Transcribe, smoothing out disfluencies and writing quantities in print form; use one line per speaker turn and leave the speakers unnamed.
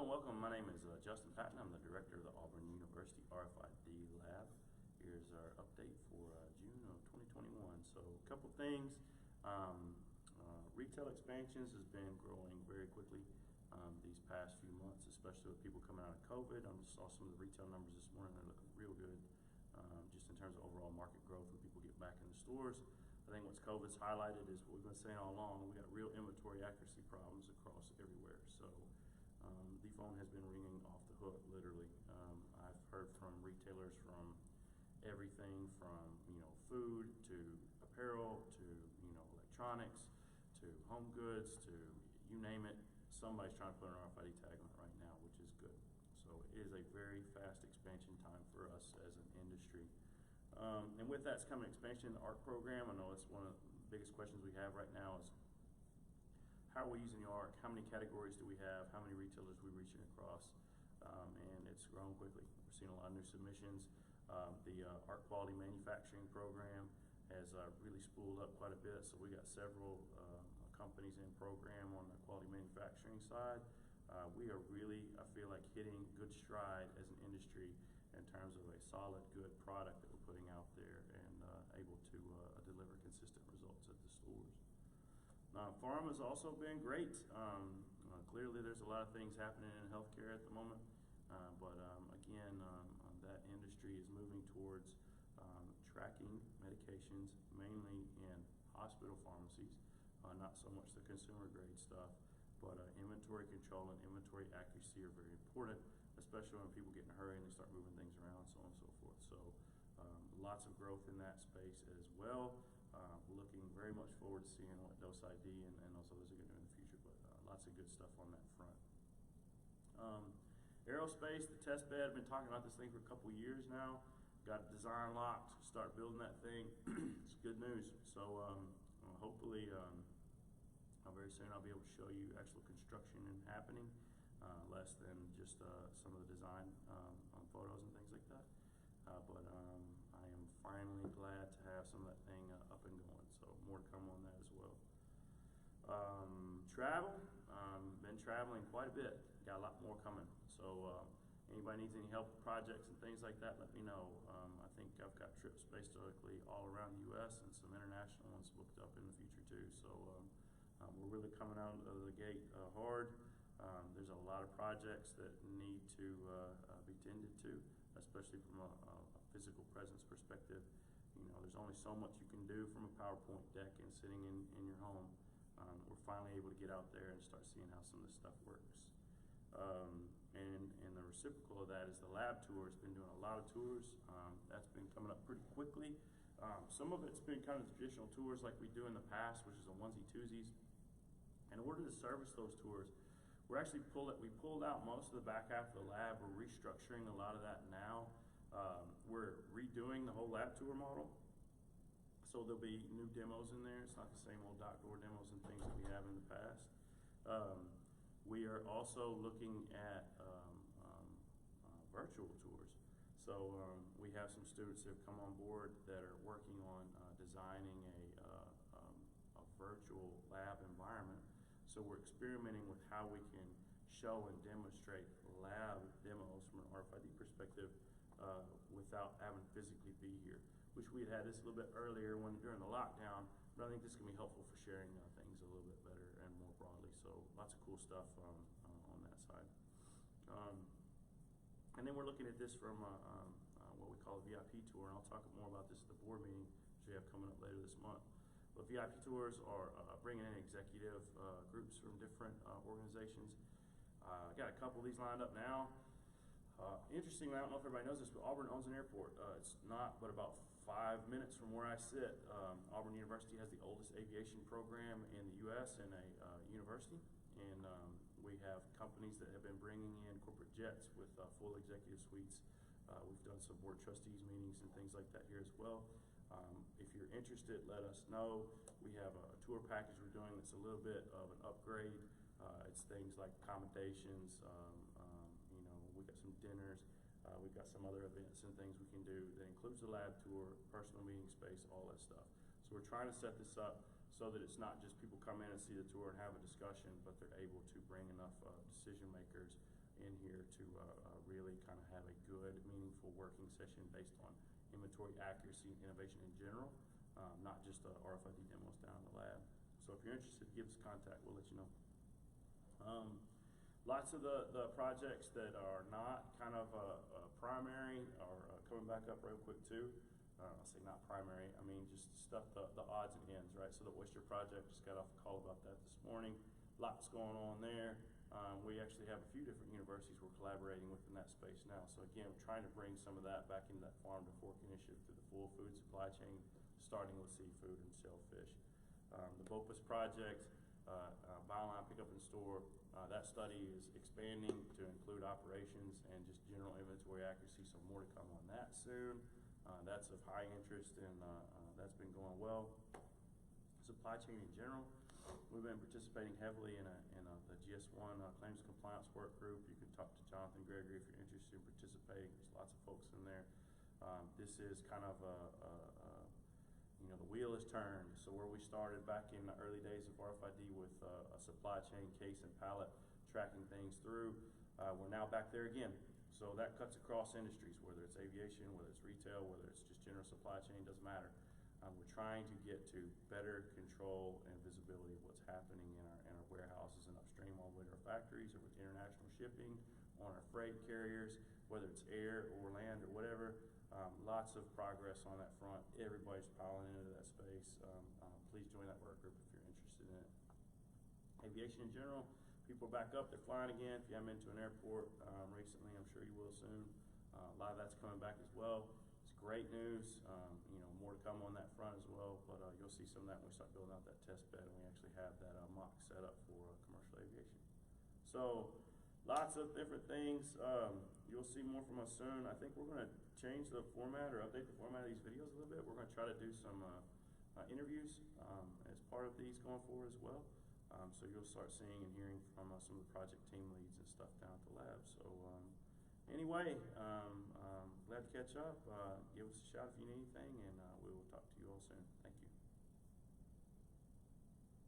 and welcome. My name is Justin Patton. I'm the director of the Auburn University RFID Lab. Here's our update for June of 2021. So a couple things. Retail expansions has been growing very quickly these past few months, especially with people coming out of COVID. I just saw some of the retail numbers this morning. They're looking real good just in terms of overall market growth when people get back in the stores. I think what's COVID's highlighted is what we've been saying all along. We got real inventory accuracy problems across everywhere. So the phone has been ringing off the hook, literally. I've heard from retailers from everything from food to apparel to electronics to home goods to you name it. Somebody's trying to put an RFID tag on it right now, which is good. So it is a very fast expansion time for us as an industry. And with that's coming expansion in the ARC program. I know it's one of the biggest questions we have right now is how are we using the ARC? How many categories do we have? How many retailers are we reaching across? And it's grown quickly. We're seeing a lot of new submissions. The ARC Quality Manufacturing Program has really spooled up quite a bit. So we got several companies in program on the quality manufacturing side. We are really, I feel like, hitting good stride as an industry in terms of a solid, good product that we're putting out there and able to deliver consistent results at the stores. Pharma has also been great. Clearly there's a lot of things happening in healthcare at the moment, but again, that industry is moving towards tracking medications mainly in hospital pharmacies, not so much the consumer grade stuff, but inventory control and inventory accuracy are very important, especially when people get in a hurry and they start moving things around, so on and so forth. So lots of growth in that space as well. Looking very much forward to seeing what Dose ID and those others are going to do in the future, but lots of good stuff on that front. Aerospace, the test bed, I've been talking about this thing for a couple years now. Got it design locked, start building that thing. It's good news. So hopefully very soon I'll be able to show you actual construction and happening, less than just some of the design on photos and things like that. But I am finally glad to have some of that thing up and going. So more to come on that as well. Travel, been traveling quite a bit. Got a lot more coming. So anybody needs any help with projects and things like that, let me know. I think I've got trips basically all around the U.S. and some international ones booked up in the future too. So we're really coming out of the gate hard. There's a lot of projects that need to be tended to, especially from a physical presence perspective. There's only so much you can do from a PowerPoint deck and sitting in your home. We're finally able to get out there and start seeing how some of this stuff works. And the reciprocal of that is the lab tour. It's been doing a lot of tours. That's been coming up pretty quickly. Some of it's been kind of traditional tours like we do in the past, which is a onesie twosies. In order to service those tours, we pulled out most of the back half of the lab. We're restructuring a lot of that now. We're redoing the whole lab tour model. So there'll be new demos in there. It's not the same old dock door demos and things that we have in the past. We are also looking at virtual tours. So we have some students that have come on board that are working on designing a virtual lab environment. So we're experimenting with how we can show and demonstrate lab demos from an RFID perspective without having to physically be here, which we had this a little bit earlier during the lockdown, but I think this can be helpful for sharing things a little bit better and more broadly. So lots of cool stuff on that side. And then we're looking at this from what we call a VIP tour, and I'll talk more about this at the board meeting, which we have coming up later this month. But VIP tours are bringing in executive groups from different organizations. I got a couple of these lined up now. Interestingly, I don't know if everybody knows this, but Auburn owns an airport. It's not but about 5 minutes from where I sit. Auburn University has the oldest aviation program in the U.S. in a university. And we have companies that have been bringing in corporate jets with full executive suites. We've done some board trustees meetings and things like that here as well. If you're interested, let us know. We have a tour package we're doing that's a little bit of an upgrade. It's things like accommodations, we got some dinners, we've got some other events and things we can do that includes the lab tour, personal meeting space, all that stuff. So we're trying to set this up so that it's not just people come in and see the tour and have a discussion, but they're able to bring enough decision makers in here to really kind of have a good, meaningful working session based on inventory accuracy and innovation in general, not just RFID demos down in the lab. So if you're interested, give us a contact. We'll let you know. Lots of the projects that are not kind of primary are coming back up real quick too. I'll say not primary, I mean just stuff, the odds and ends, right? So the Oyster Project, just got off a call about that this morning. Lots going on there. We actually have a few different universities we're collaborating with in that space now. So again, we're trying to bring some of that back into that farm to fork initiative through the full food supply chain, starting with seafood and shellfish. The BOPUS project, buy online, pick up in store, that study is expanding to include operations and just general inventory accuracy, so more to come on that soon. That's of high interest, and that's been going well. Supply chain in general, we've been participating heavily in the GS1 claims compliance work group. You can talk to Jonathan Gregory if you're interested in participating. There's lots of folks in there. This is kind of the wheel is turned. So where we started back in the early days of RFID with a supply chain case and pallet tracking things through, we're now back there again. So that cuts across industries, whether it's aviation, whether it's retail, whether it's just general supply chain, doesn't matter. We're trying to get to better control and visibility of what's happening in our warehouses and upstream all the way to our factories, or with international shipping, on our freight carriers, whether it's air or land or whatever. Lots of progress on that front. Everybody's piling into that space. Please join that work group if you're interested in it. Aviation in general, people are back up, they're flying again. If you haven't been to an airport recently, I'm sure you will soon. A lot of that's coming back as well. It's great news. More to come on that front as well, but you'll see some of that when we start building out that test bed, and we actually have that mock set up for commercial aviation. So lots of different things. You'll see more from us soon. I think we're going to change the format or update the format of these videos a little bit. We're going to try to do some interviews as part of these going forward as well. So you'll start seeing and hearing from some of the project team leads and stuff down at the lab. So anyway, glad to catch up. Give us a shout if you need anything, and we will talk to you all soon. Thank you.